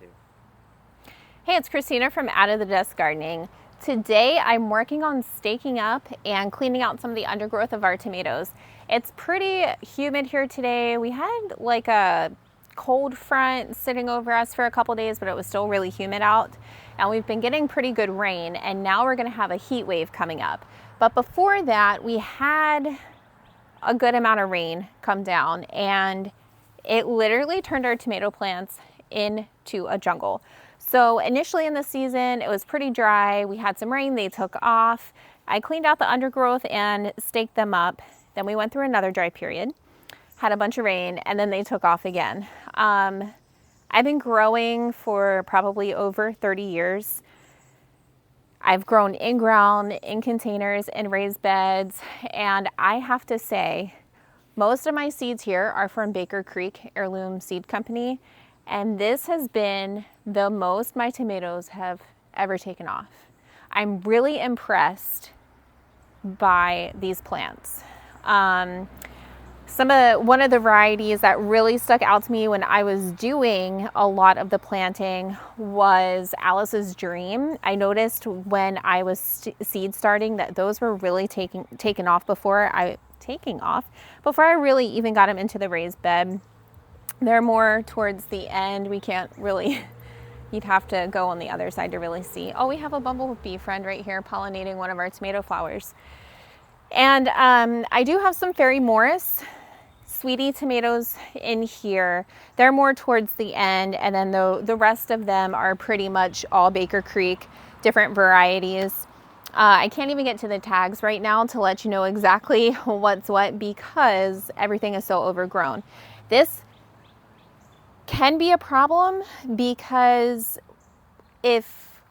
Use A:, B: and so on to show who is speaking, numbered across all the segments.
A: to.
B: Hey, it's Christina from Out of the Desk Gardening. Today I'm working on staking up and cleaning out some of the undergrowth of our tomatoes. It's pretty humid here today. We had like a cold front sitting over us for a couple days, but it was still really humid out. And we've been getting pretty good rain, and now we're gonna have a heat wave coming up. But before that, we had a good amount of rain come down, and it literally turned our tomato plants into a jungle. So initially in the season, it was pretty dry. We had some rain, they took off. I cleaned out the undergrowth and staked them up. Then we went through another dry period, had a bunch of rain, and then they took off again. I've been growing for probably over 30 years. I've grown in ground, in containers, in raised beds, and I have to say, most of my seeds here are from Baker Creek Heirloom Seed Company, and this has been the most my tomatoes have ever taken off. I'm really impressed by these plants. One of the varieties that really stuck out to me when I was doing a lot of the planting was Alice's Dream. I noticed when I was seed starting that those were really taking off before I really even got them into the raised bed. They're more towards the end. We can't really, you'd have to go on the other side to really see. Oh, we have a bumblebee friend right here pollinating one of our tomato flowers. And I do have some Fairy Morris Sweetie tomatoes in here. They're more towards the end, and then the rest of them are pretty much all Baker Creek, different varieties. I can't even get to the tags right now to let you know exactly what's what because everything is so overgrown. This can be a problem because if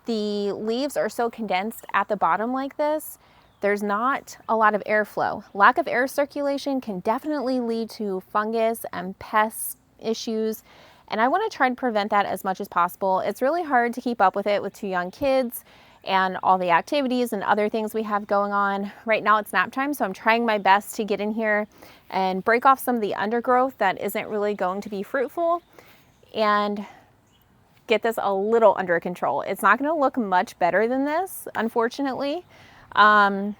B: the leaves are so condensed at the bottom like this, there's not a lot of airflow. Lack of air circulation can definitely lead to fungus and pest issues, and I want to try to prevent that as much as possible. It's really hard to keep up with it with 2 young kids and all the activities and other things we have going on. Right now it's nap time, so I'm trying my best to get in here and break off some of the undergrowth that isn't really going to be fruitful and get this a little under control. It's not going to look much better than this, unfortunately. I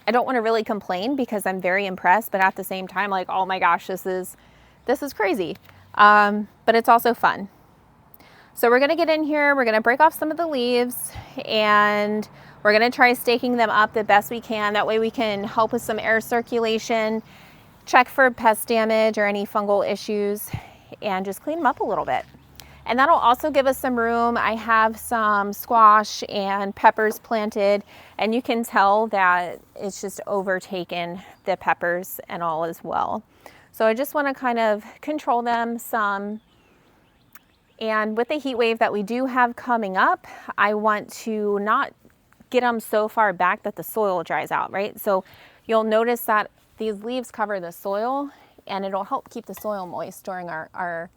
B: don't want to really complain because I'm very impressed, but at the same time, like, oh my gosh, this is crazy. But it's also fun. So we're going to get in here, we're going to break off some of the leaves, and we're going to try staking them up the best we can. That way we can help with some air circulation, check for pest damage or any fungal issues, and just clean them up a little bit. And that'll also give us some room. I have some squash and peppers planted, and you can tell that it's just overtaken the peppers and all as well. So I just want to kind of control them some. And with the heat wave that we do have coming up, I want to not get them so far back that the soil dries out, right? So you'll notice that these leaves cover the soil, and it'll help keep the soil moist during our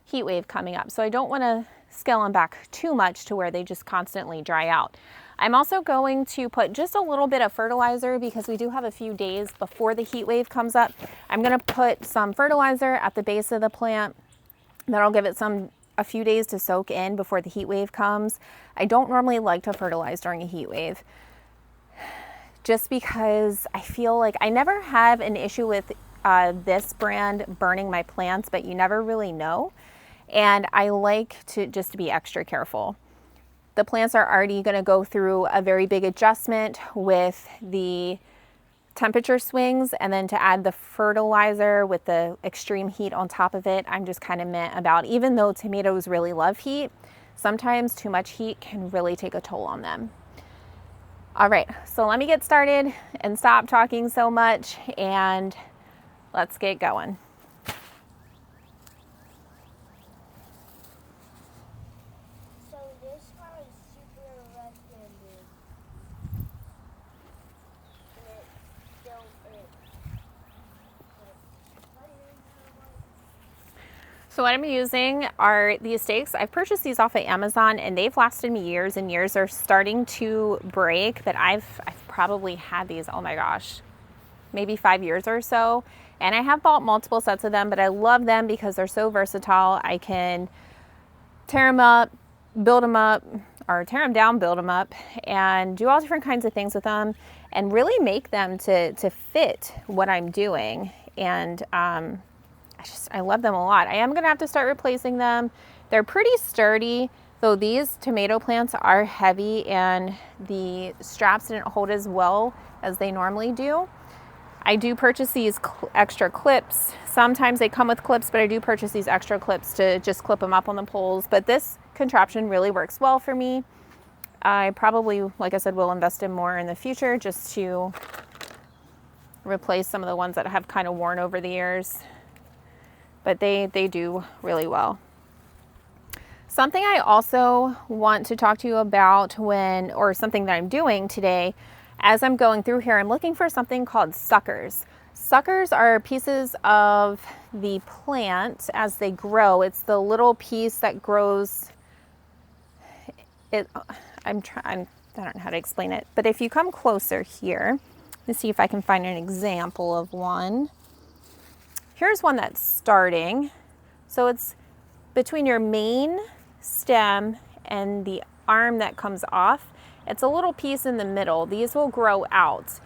B: heat wave coming up. So I don't want to scale them back too much to where they just constantly dry out. I'm also going to put just a little bit of fertilizer because we do have a few days before the heat wave comes up. I'm going to put some fertilizer at the base of the plant. That'll give it a few days to soak in before the heat wave comes. I don't normally like to fertilize during a heat wave just because I feel like I never have an issue with this brand burning my plants, but you never really know. And I like to just be extra careful. The plants are already going to go through a very big adjustment with the temperature swings, and then to add the fertilizer with the extreme heat on top of it, I'm just kind of meh about. Even though tomatoes really love heat, sometimes too much heat can really take a toll on them. All right, so let me get started and stop talking so much, and let's get going.
C: So this one is super left-handed. And it still
B: So what I'm using are these stakes. I've purchased these off of Amazon, and they've lasted me years and years. They're starting to break, but I've probably had these, oh my gosh, maybe 5 years or so. And I have bought multiple sets of them, but I love them because they're so versatile. I can tear them up, build them up, or tear them down, build them up, and do all different kinds of things with them and really make them to fit what I'm doing. And I love them a lot. I am gonna have to start replacing them. They're pretty sturdy, though these tomato plants are heavy and the straps didn't hold as well as they normally do. I do purchase these extra clips. Sometimes they come with clips, but I do purchase these extra clips to just clip them up on the poles. But this contraption really works well for me. I probably, like I said, will invest in more in the future just to replace some of the ones that have kind of worn over the years. But they do really well. Something I also want to talk to you about or something that I'm doing today, as I'm going through here, I'm looking for something called suckers. Suckers are pieces of the plant as they grow. It's the little piece that grows. I don't know how to explain it, but if you come closer here, let's see if I can find an example of one. Here's one that's starting. So it's between your main stem and the arm that comes off. It's a little piece in the middle. These will grow out.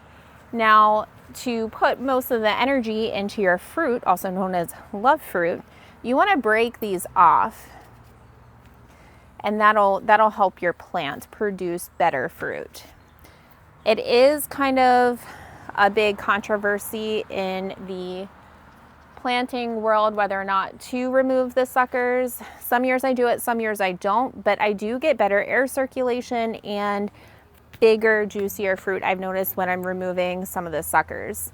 B: Now, to put most of the energy into your fruit, also known as love fruit, you want to break these off, and that'll help your plant produce better fruit. It is kind of a big controversy in the planting world whether or not to remove the suckers. Some years I do it, some years I don't, but I do get better air circulation and bigger, juicier fruit I've noticed when I'm removing some of the suckers.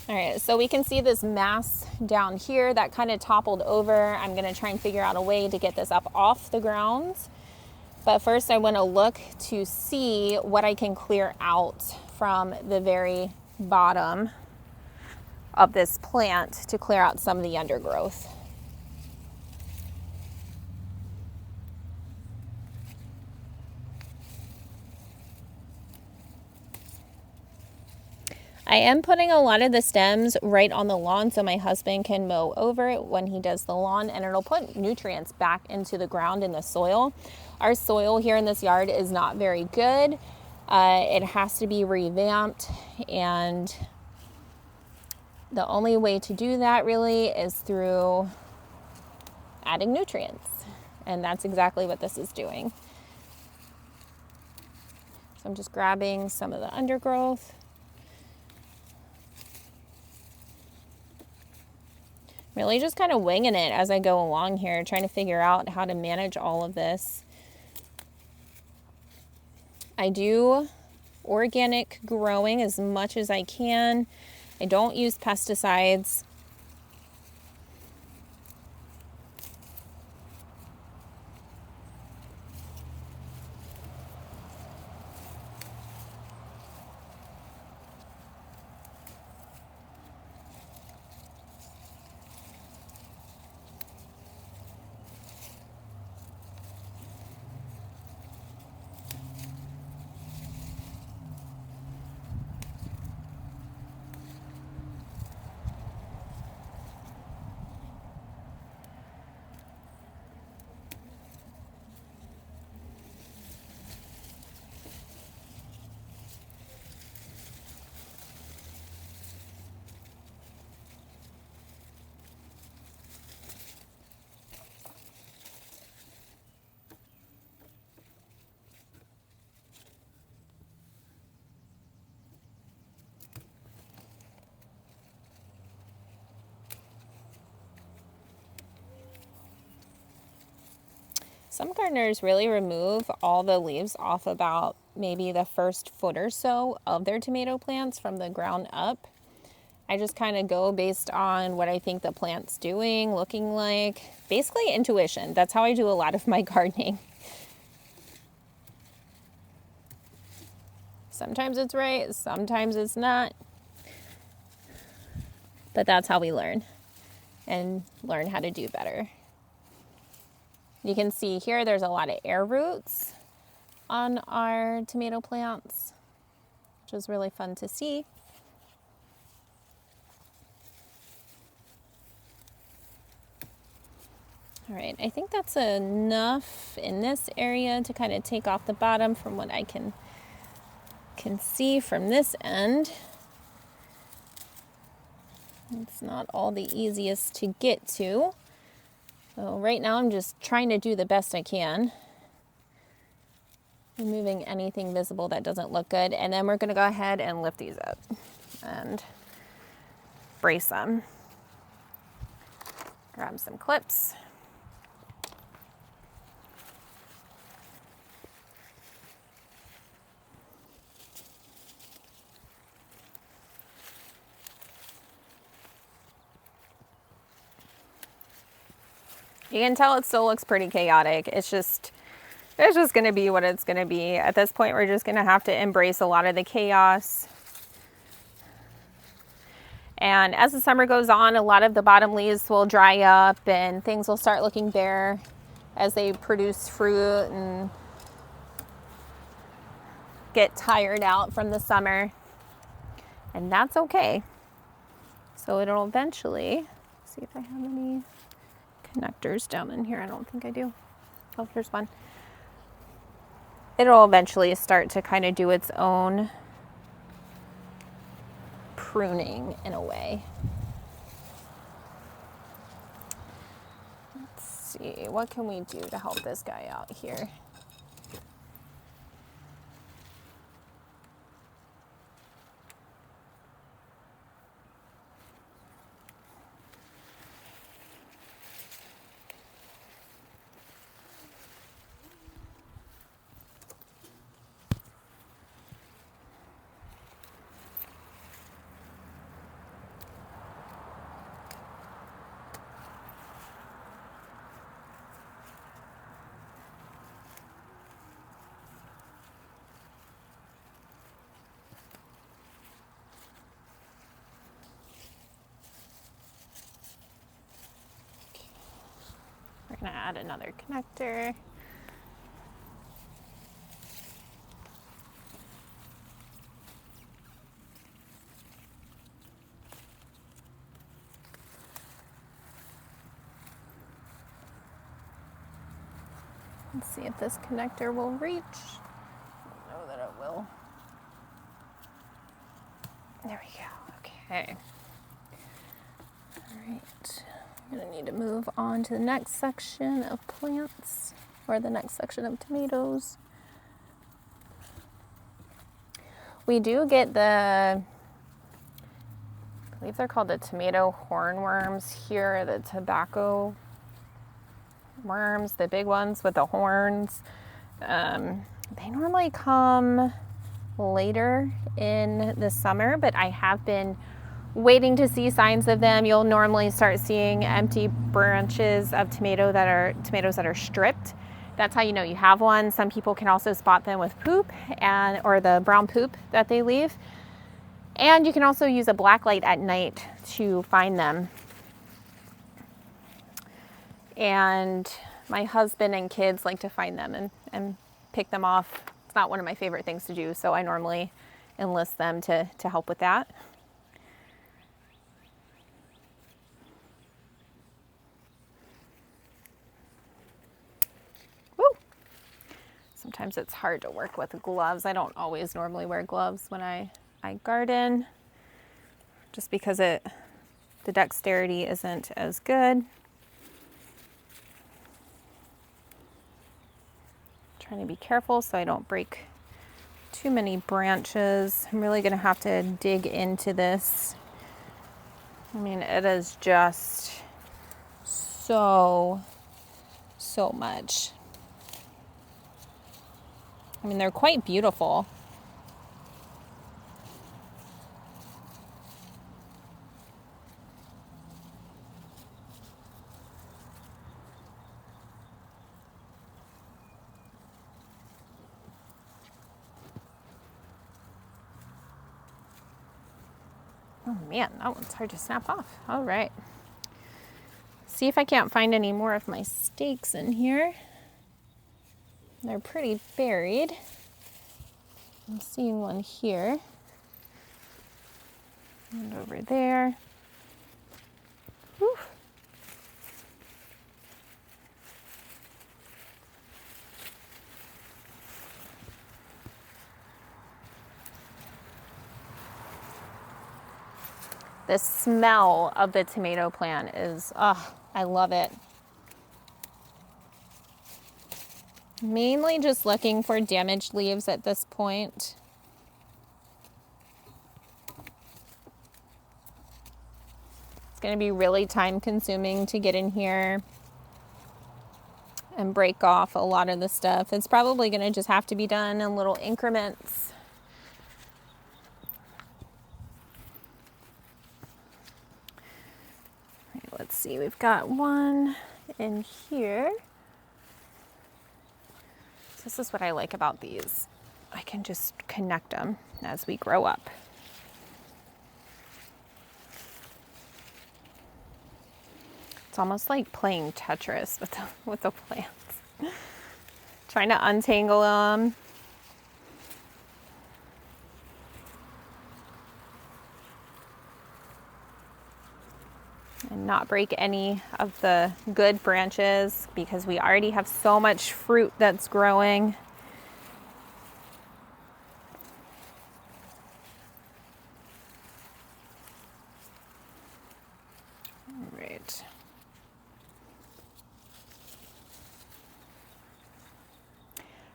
B: All right, so we can see this mass down here that kind of toppled over. I'm gonna try and figure out a way to get this up off the ground. But first I wanna look to see what I can clear out from the very bottom of this plant to clear out some of the undergrowth. I am putting a lot of the stems right on the lawn so my husband can mow over it when he does the lawn, and it'll put nutrients back into the ground in the soil. Our soil here in this yard is not very good. It has to be revamped, and the only way to do that really is through adding nutrients, and that's exactly what this is doing. So I'm just grabbing some of the undergrowth. Really just kind of winging it as I go along here, trying to figure out how to manage all of this. I do organic growing as much as I can. I don't use pesticides. Some gardeners really remove all the leaves off about maybe the first foot or so of their tomato plants from the ground up. I just kind of go based on what I think the plant's doing, looking like. Basically intuition. That's how I do a lot of my gardening. Sometimes it's right, sometimes it's not. But that's how we learn and learn how to do better. You can see here there's a lot of air roots on our tomato plants, which is really fun to see. All right, I think that's enough in this area to kind of take off the bottom from what I can see from this end. It's not all the easiest to get to. So right now I'm just trying to do the best I can, removing anything visible that doesn't look good. And then we're gonna go ahead and lift these up and brace them. Grab some clips. You can tell it still looks pretty chaotic. It's just going to be what it's going to be. At this point, we're just going to have to embrace a lot of the chaos. And as the summer goes on, a lot of the bottom leaves will dry up and things will start looking bare as they produce fruit and get tired out from the summer. And that's okay. So it'll eventually, see if I have any connectors down in here. I don't think I do. Oh, here's one. It'll eventually start to kind of do its own pruning in a way. Let's see, what can we do to help this guy out here? We're gonna add another connector. Let's see if this connector will reach. I know that it will. There we go. Okay. All right. I'm gonna need to move on to the next section of plants, or the next section of tomatoes. We do get I believe they're called the tomato hornworms here, the tobacco worms, the big ones with the horns. They normally come later in the summer, but I have been waiting to see signs of them. You'll normally start seeing empty branches of tomatoes that are stripped. That's how you know you have one. Some people can also spot them with poop or the brown poop that they leave. And you can also use a black light at night to find them. And my husband and kids like to find them and pick them off. It's not one of my favorite things to do, so I normally enlist them to help with that. Woo! Sometimes it's hard to work with gloves. I don't always normally wear gloves when I garden, just because the dexterity isn't as good. Trying to be careful so I don't break too many branches. I'm really going to have to dig into this. I mean, it is just so much. I mean, they're quite beautiful. Oh man, that one's hard to snap off. All right. see if I can't find any more of my stakes in here. They're pretty buried. I'm seeing one here. And over there. Whew. The smell of the tomato plant is, oh, I love it. Mainly just looking for damaged leaves at this point. It's going to be really time consuming to get in here and break off a lot of the stuff. It's probably going to just have to be done in little increments. Let's see, we've got one in here. So this is what I like about these. I can just connect them as we grow up. It's almost like playing Tetris with the plants. Trying to untangle them. And not break any of the good branches because we already have so much fruit that's growing. All right.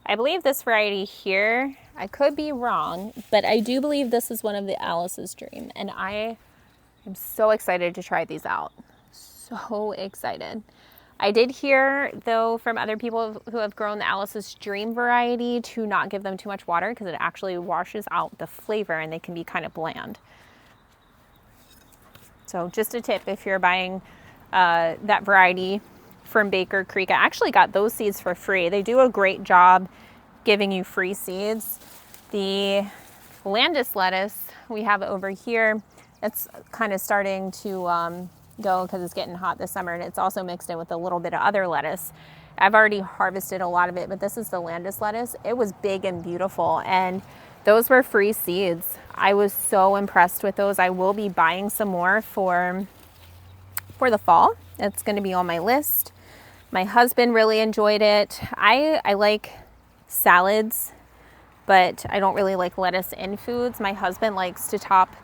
B: I believe this variety here, I could be wrong, but I do believe this is one of the Alice's Dream, and I'm so excited to try these out. So excited. I did hear, though, from other people who have grown the Alice's Dream variety to not give them too much water because it actually washes out the flavor and they can be kind of bland. So just a tip if you're buying that variety from Baker Creek. I actually got those seeds for free. They do a great job giving you free seeds. The Landis lettuce we have over here, it's kind of starting to go because it's getting hot this summer, and it's also mixed in with a little bit of other lettuce. I've already harvested a lot of it, but this is the Landis lettuce. It was big and beautiful, and those were free seeds. I was so impressed with those. I will be buying some more for the fall. It's going to be on my list. My husband really enjoyed it. I like salads, but I don't really like lettuce in foods. My husband likes to top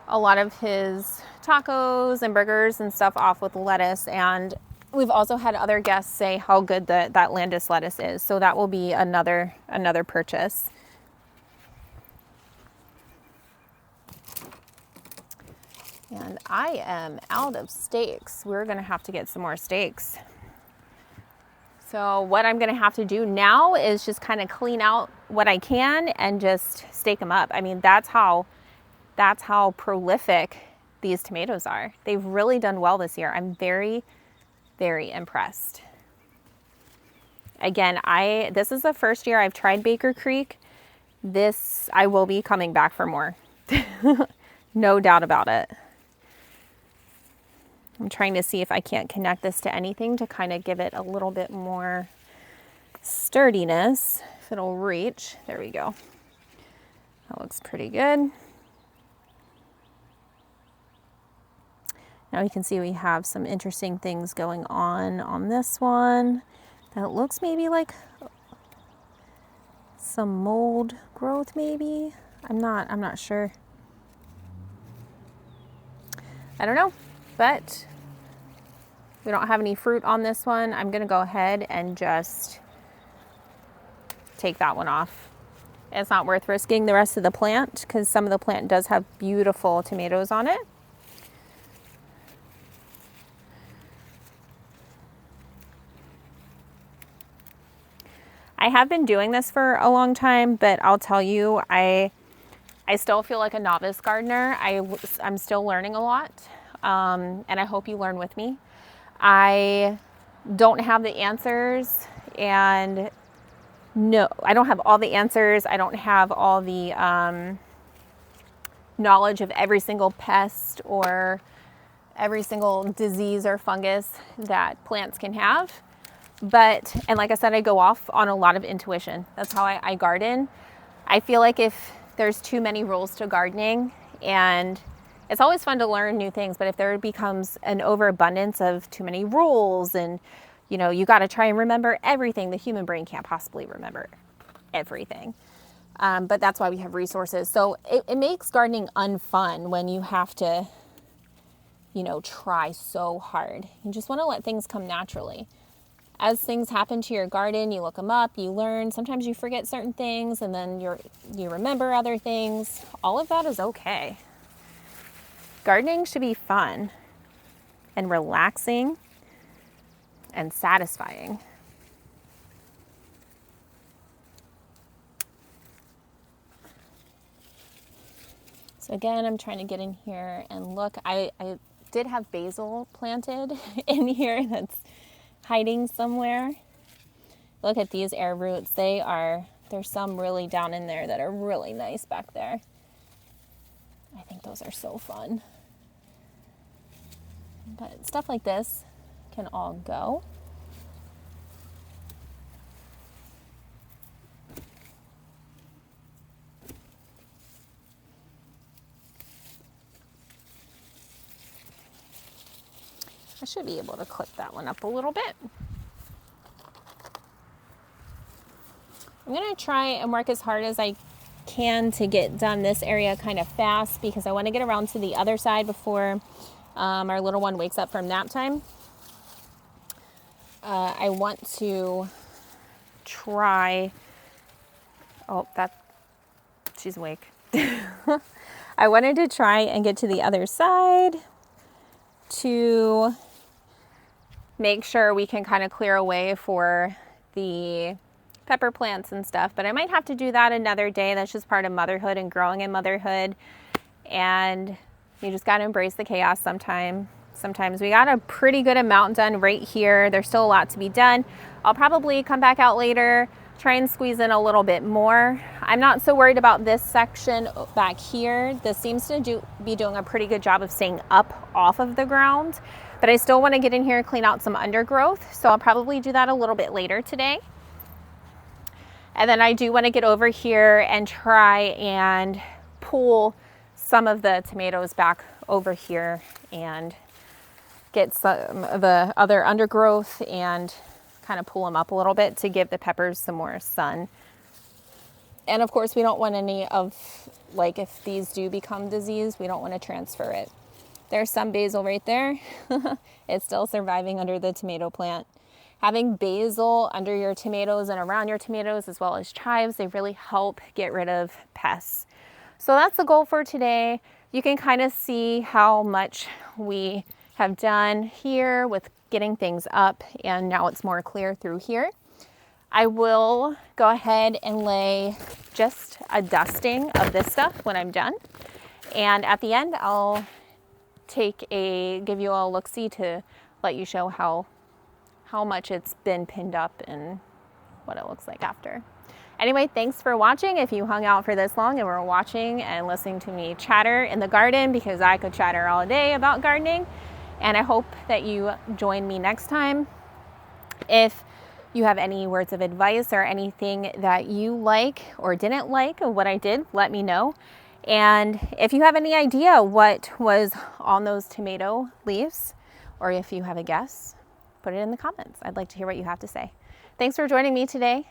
B: a lot of his tacos and burgers and stuff off with lettuce, and we've also had other guests say how good that Landis lettuce is, so that will be another purchase. And I am out of steaks. We're gonna have to get some more steaks. So what I'm gonna have to do now is just kind of clean out what I can and just stake them up. I mean, that's how prolific these tomatoes are. They've really done well this year. I'm very, very impressed. Again, this is the first year I've tried Baker Creek. I will be coming back for more. No doubt about it. I'm trying to see if I can't connect this to anything to kind of give it a little bit more sturdiness, if it'll reach. There we go. That looks pretty good. Now you can see we have some interesting things going on this one. That looks maybe like some mold growth maybe. I'm not sure. I don't know, but we don't have any fruit on this one. I'm gonna go ahead and just take that one off. It's not worth risking the rest of the plant because some of the plant does have beautiful tomatoes on it. I have been doing this for a long time, but I'll tell you, I still feel like a novice gardener. I'm still learning a lot, and I hope you learn with me. I don't have the answers, and no, I don't have all the answers. I don't have all the knowledge of every single pest or every single disease or fungus that plants can have. And like I said, I go off on a lot of intuition. That's how I garden. I feel like if there's too many rules to gardening, and it's always fun to learn new things, but if there becomes an overabundance of too many rules and, you know, you got to try and remember everything, the human brain can't possibly remember everything. But that's why we have resources. So it makes gardening unfun when you have to, you know, try so hard. You just want to let things come naturally. As things happen to your garden, you look them up, you learn. Sometimes you forget certain things, and then you remember other things. All of that is okay. Gardening should be fun and relaxing and satisfying. So again, I'm trying to get in here and look. I did have basil planted in here that's hiding somewhere. Look at these air roots. There's some really down in there that are really nice back there. I think those are so fun. But stuff like this can all go. I should be able to clip that one up a little bit. I'm going to try and work as hard as I can to get done this area kind of fast, because I want to get around to the other side before our little one wakes up from nap time. I want to try, she's awake. I wanted to try and get to the other side to make sure we can kind of clear a way for the pepper plants and stuff, but I might have to do that another day. That's just part of motherhood and growing in motherhood, and you just got to embrace the chaos sometimes. We got a pretty good amount done right here. There's still a lot to be done. I'll probably come back out later, try and squeeze in a little bit more. I'm not so worried about this section back here. This seems to be doing a pretty good job of staying up off of the ground, but I still want to get in here and clean out some undergrowth, so I'll probably do that a little bit later today. And then I do want to get over here and try and pull some of the tomatoes back over here and get some of the other undergrowth and kind of pull them up a little bit to give the peppers some more sun. And of course, we don't want any of, like, if these do become diseased, we don't want to transfer it. There's some basil right there. It's still surviving under the tomato plant. Having basil under your tomatoes and around your tomatoes, as well as chives, they really help get rid of pests. So that's the goal for today. You can kind of see how much we have done here with getting things up, and now it's more clear through here. I will go ahead and lay just a dusting of this stuff when I'm done. And at the end, I'll give you a look-see to let you show how much it's been pinned up and what it looks like after. Anyway, thanks for watching. If you hung out for this long and were watching and listening to me chatter in the garden, because I could chatter all day about gardening, and I hope that you join me next time. If you have any words of advice or anything that you like or didn't like of what I did, let me know. And if you have any idea what was on those tomato leaves, or if you have a guess, put it in the comments. I'd like to hear what you have to say. Thanks for joining me today.